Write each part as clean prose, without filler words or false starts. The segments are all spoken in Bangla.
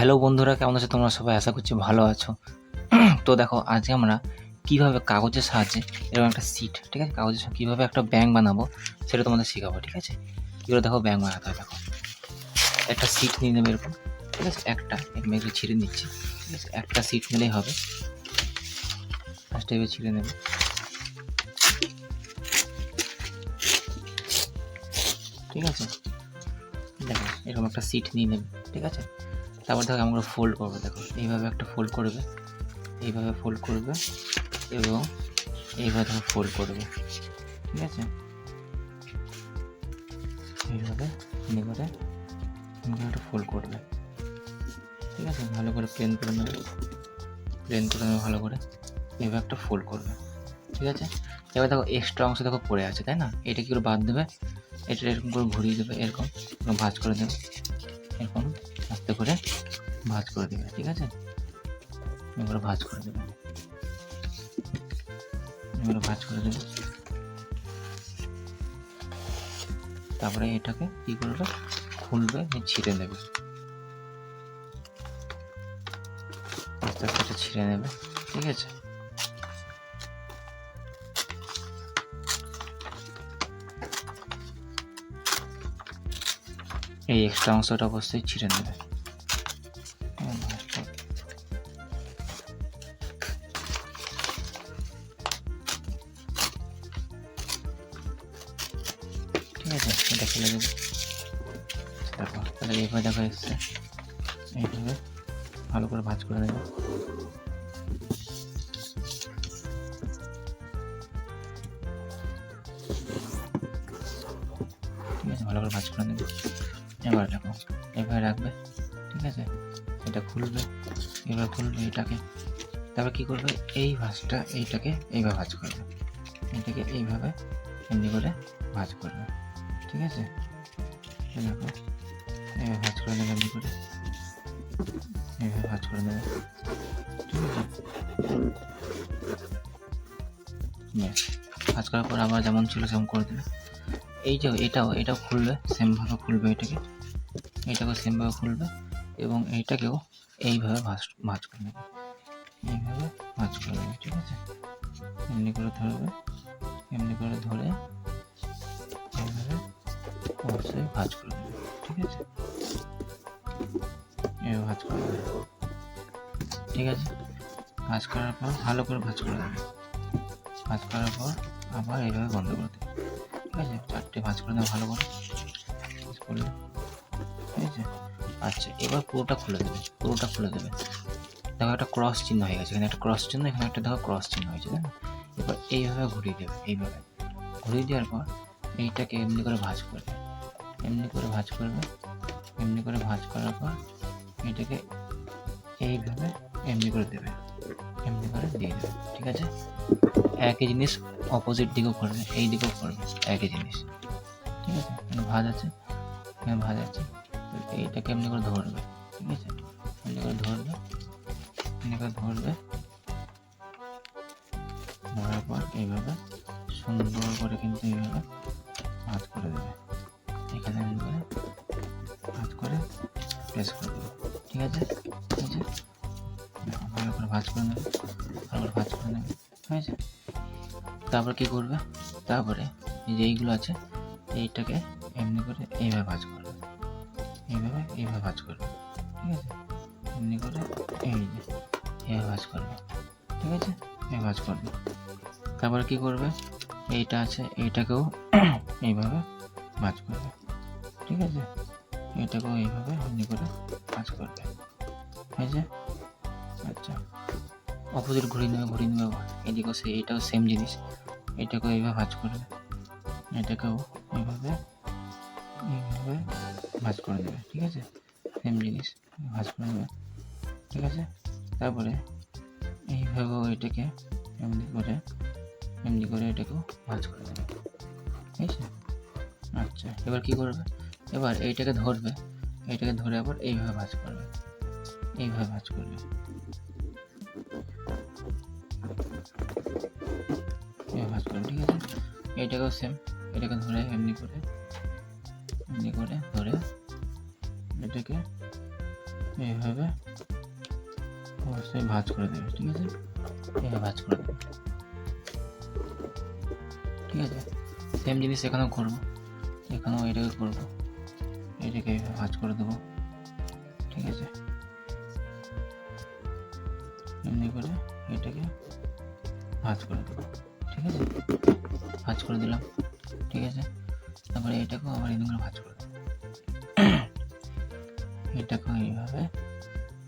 হ্যালো বন্ধুরা, কেমন আছো তোমরা সবাই? আশা করছি ভালো আছো। তো দেখো, আজকে আমরা কীভাবে কাগজের সাহায্যে এরকম একটা সিট, ঠিক আছে, কাগজের সাথে কীভাবে একটা ব্যাঙ বানাবো সেটা তোমাদের শেখাবো, ঠিক আছে? এবার দেখো ব্যাঙ বানাতে হয়। দেখো, একটা সিট নিয়ে নেবে এরকম, ঠিক আছে? একটা এরকম একটু ছিঁড়ে নিচ্ছি, ঠিক আছে? একটা সিট নিলেই হবে। ফার্স্টে এবার ছিঁড়ে নেবে, ঠিক আছে? দেখো এরকম একটা সিট নিয়ে নেবে, ঠিক আছে? তারপর দেখো আমরা ফোল্ড করবো। দেখো এইভাবে একটা ফোল্ড করবে, এইভাবে ফোল্ড করবে এবং এইভাবে দেখো ফোল্ড করবে, ঠিক আছে? এইভাবে করে একটা ফোল্ড করবে, ঠিক আছে? ভালো করে প্লেন করে নেবে, ভালো করে এইভাবে একটা ফোল্ড করবে, ঠিক আছে? এবার দেখো এক্সট্রা অংশ দেখো পড়ে আছে, তাই না? এটা কি করে বাদ দেবে? এটা এরকম করে ঘুরিয়ে দেবে, এরকম ভাঁজ করে দেবে, এরকম আস্তে করে ভাঁজ করে দেবে, ঠিক আছে? এবারে ভাঁজ করে দেবে, তারপরে এটাকে কি করবে? খুলবে, ছিঁড়ে নেবে, আস্তে আস্তে ছিঁড়ে নেবে, ঠিক আছে? এই এক্সট্রা অংশটা অবশ্যই ছিঁড়ে নেবে, ঠিক আছে? এটা ফেলে দেবে। দেখো তাহলে এইভাবে দেখো এসছে, এইভাবে ভালো করে ভাঁজ করে নেবে, ঠিক আছে? ভালো করে ভাঁজ করে নেবে। এবার দেখো এইভাবে রাখবে, ঠিক আছে? এটা খুলবে, এবার খুলবে এটাকে, তারপর কি করবে? এই ভাঁজটা এইটাকে এইভাবে ভাঁজ করবে, এটাকে এইভাবে এমনি করে ভাঁজ করবে, ঠিক আছে? দেখো এইভাবে ভাঁজ করে নেবে, এমনি করে এইভাবে ভাঁজ করে নেবে, ঠিক আছে? ভাঁজ করার পর আবার যেমন ছিল সেমন করে দেবে। এই যে এটাও খুলবে, সেমভাবে খুলবে, এটাকেও সেমভাবে খুলবে এবং এইটাকেও এইভাবে ভাঁজ করে নেবে, এইভাবে ভাঁজ করে নেবে, ঠিক আছে? এমনি করে ধরবে, এমনি করে ধরে এইভাবে অবশ্যই ভাঁজ করে নেবে, ঠিক আছে? এইভাবে ভাঁজ করে নেবে, ঠিক আছে? ভাঁজ করার পর ভালো করে ভাঁজ করে দেবে, ভাঁজ করার পর আবার এইভাবে বন্ধ করে দেবে, ঠিক আছে? চারটে ভাঁজ করে দেবে ভালো করে, করলে, ঠিক আছে? আচ্ছা, এবার পুরোটা খুলে দেবে, দেখো একটা ক্রস চিহ্ন হয়ে গেছে, এখানে একটা ক্রস চিহ্ন, এখানে একটা দেখো ক্রস চিহ্ন হয়েছে, তাই না? এবার এইভাবে ঘুরিয়ে দেবে, এইভাবে ঘুরিয়ে দেওয়ার পর এইটাকে এমনি করে ভাঁজ করবে, এমনি করে ভাঁজ করার পর এটাকে এইভাবে এমনি করে দেবে, এমনি করে দিয়ে দেবে, ঠিক আছে? একই জিনিস অপোজিট দিকেও করবে, এই দিকেও করবে, একই জিনিস, ঠিক আছে? ভাঁজ আছে, এইটাকে এমনি করে ধরবে, ঠিক আছে? এমনি করে ধরবে, ধরার পর এইভাবে সুন্দর করে কিন্তু এইভাবে ভাঁজ করে দেবে, এখানে এমনি করে ভাঁজ করে প্রেস করে দেবে, ঠিক আছে? ভালো করে ভাঁজ করে নেবে, হয়েছে? তারপর কি করবে? তারপরে এই যে এইগুলো আছে, এইটাকে এমনি করে এইভাবে ভাঁজ করবে, এইভাবে ভাঁজ করবে, ঠিক আছে? এমনি করে এইভাবে ভাঁজ করবে, ঠিক আছে? ভাঁজ করবে। তারপরে কি করবে? এইটা আছে, এইটাকেও এইভাবে ভাঁজ করবে, ঠিক আছে? এটাকেও এইভাবে এমনি করে ভাঁজ করবে, হয়েছে? আচ্ছা, অপোজিট ঘুরিয়ে নেবে এদিকেও এইটাও সেম জিনিস, এটাকেও এইভাবে ভাঁজ করবে, এটাকেও এইভাবে ভাঁজ করে দেবে, ঠিক আছে? সেম জিনিস ভাঁজ করে নেবে, ঠিক আছে? তারপরে এইভাবেও এটাকে এমনি করে এটাকেও ভাঁজ করে দেবে, ঠিক আছে? আচ্ছা, এবার কি করবে? এবার এইটাকে ধরবে, ধরে আবার এইভাবে ভাঁজ করবে, ঠিক আছে? এইটাকেও সেম, এটাকে ধরে এমনি করে ধরে এটাকে এইভাবে অবশ্যই ভাঁজ করে দেবে, ঠিক আছে? এইভাবে ভাঁজ করে দেবে, ঠিক আছে? সেম জিনিস এখানেও করবো, এখানেও এটাকে করবো, এটাকে এইভাবে ভাঁজ করে দেবো, ঠিক আছে? এমনি করে এটাকে ভাঁজ করে দেবো, ঠিক আছে? ভাঁজ করে দিলাম, ঠিক আছে? তারপরে এটাকেও আবার এমনি করে ভাঁজ করে দেবো, এটাকেও এইভাবে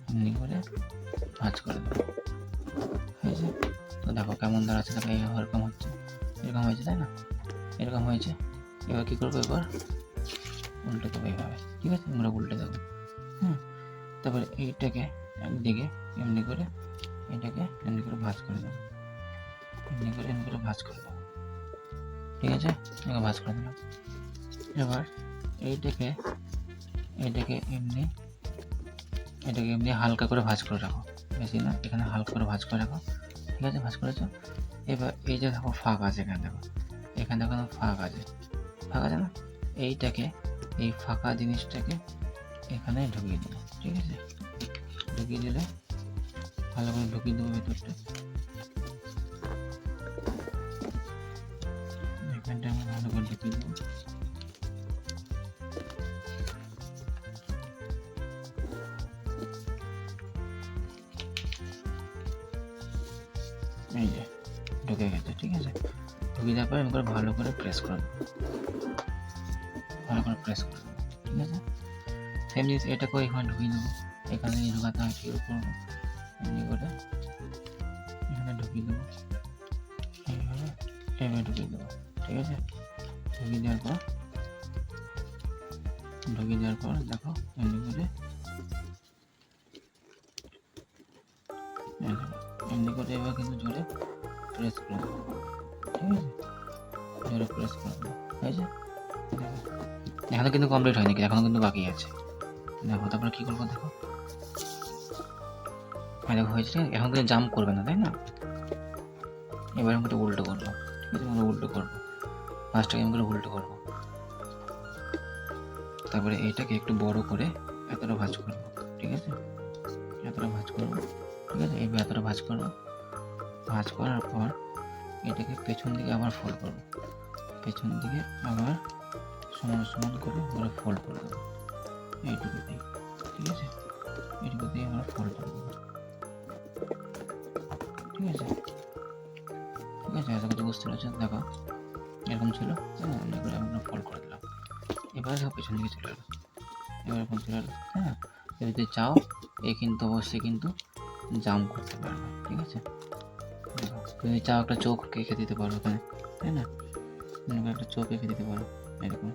এমনি করে ভাঁজ করে দেবো, ঠিক আছে? তো দেখো কেমন দাঁড়াচ্ছে, দেখো এইভাবে এরকম হচ্ছে, এরকম হয়েছে, তাই না? এরকম হয়েছে। এবার কী করবো, এবার উল্টে দেবো এইভাবে, ঠিক আছে? আমরা উল্টে দেবো, তারপরে এইটাকে একদিকে এমনি করে এটাকে এমনি করে ভাঁজ করে দেবো, এমনি করে ভাঁজ করে দেবো, ঠিক আছে? এবার ভাঁজ করে দিলাম। এবার এটাকে এমনি হালকা করে ভাঁজ করে রাখো, বেশি না, এখানে হালকা করে ভাঁজ করে রাখো, ঠিক আছে? ভাঁজ করেছো। এবার এই যে দেখো ফাঁক আছে, এখানে দেখো, এখানে দেখো ফাঁক আছে না? এইটাকে, এই ফাঁকা জিনিসটাকে এখানে ঢুকিয়ে দেবো, ঠিক আছে? ঢুকিয়ে দিলে ভালো করে ঢুকিয়ে দেবো ভেতরটা, এখানটা আমি ভালো করে ঢুকিয়ে দেবো, এই যে ঢুকে গেছে, ঠিক আছে? ঢুকিয়ে দেওয়ার পরে আমি করে ভালো করে প্রেস করে দেবো, ভালো করে প্রেস করে দেবো, ঠিক আছে? সেম জিনিস এটাকেও এখানে ঢুকিয়ে দেবো, এখানে ঢুকাতে হয় ঠিক করবো, এমনি করে এখানে ঢুকিয়ে দেবো, এইভাবে ঢুকিয়ে দেবো, ঠিক আছে? ঢুকিয়ে দেওয়ার পর দেখো এমনি করে এবার কিন্তু জোরে প্রেস করে দেবো, ঠিক আছে? জোরে প্রেস করে দেবো, হয়েছে? এখনো কিন্তু কমপ্লিট হয়নি, এখনো কিন্তু বাকি আছে, দেখো। তারপরে কী করবো দেখো, দেখো হয়েছে, এখন কিন্তু জাম্প করবে না, তাই না? এবার আমি উল্টো করবো, ঠিক আছে? আমরা উল্টো করবো, ফার্স্টটাকে আমি উল্টো করবো, তারপরে এইটাকে একটু বড় করে এতটা ভাঁজ করবো, ঠিক আছে? এতটা ভাঁজ করবো, ঠিক আছে? এইবার এতটা ভাঁজ করবো, ভাঁজ করার পর এটাকে পেছন দিকে আবার ফোল্ড করবো, পেছন দিকে আবার সমান করে ফোল্ড করে দেবো, এইটুকু দিয়ে, ঠিক আছে? এইটুকু দিয়ে আমরা ফোল্ড করে দেবো, ঠিক আছে? আশা করি বুঝতে পারছো। দেখো এরকম ছিল, এমনি করে আমরা ফোল্ড করে দিলাম। এবার দেখো পেছন দিকে চলে এলো, এবার এরকম চলে এলো, হ্যাঁ? যদি চাও কিন্তু অবশ্যই কিন্তু জাম্প করতে পারবে, ঠিক আছে? যদি চাও একটা চোখ এঁকে দিতে পারো ওখানে, তাই না? একটা চোখ এঁকে দিতে পারো এরকম,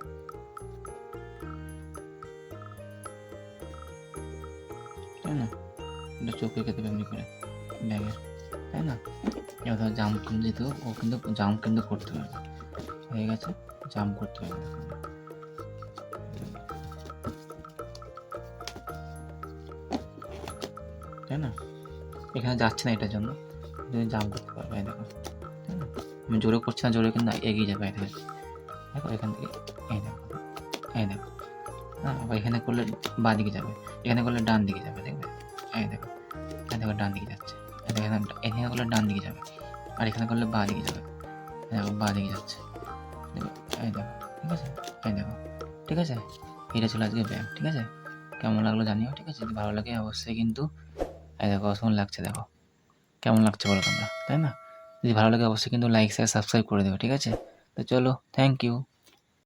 তাই না? একটা চোখ এঁকে দেবে এমনি করে ব্যাগের, তাই না? এবার ধর জাম্প কিন্তু ও কিন্তু জাম্প কিন্তু করতে পারবে, হয়ে গেছে, জাম্প করতে পারবে, তাই না? এখানে যাচ্ছে না, এটার জন্য তুমি জাম্প করতে পারবে, দেখো, তাই না? আমি জোরে করছি না, জোরে কিন্তু এগিয়ে যাবে, দেখো এখান থেকে, এই দেখো, হ্যাঁ? আবার এখানে করলে বাঁ দিকে যাবে, এখানে করলে ডান দিকে যাবে, দেখবে? দেখো ডান দিকে যাচ্ছে, এখানে করলে ডান দিকে যাবে, আর এখানে করলে বাঁ দিকে যাবে, দেখো বাঁ দিকে যাচ্ছে, দেখো, দেখো, ঠিক আছে? দেখো, ঠিক আছে? এটা ছিল আজকে ব্যায়াম, ঠিক আছে? কেমন লাগলো জানিও, ঠিক আছে? যদি ভালো লাগে অবশ্যই কিন্তু দেখো অসম্ভব লাগছে, দেখো কেমন লাগছে বলো তোমরা, তাই না? যদি ভালো লাগে অবশ্যই কিন্তু লাইক শেয়ার সাবস্ক্রাইব করে দেবে, ঠিক আছে? তো চলো, থ্যাংক ইউ।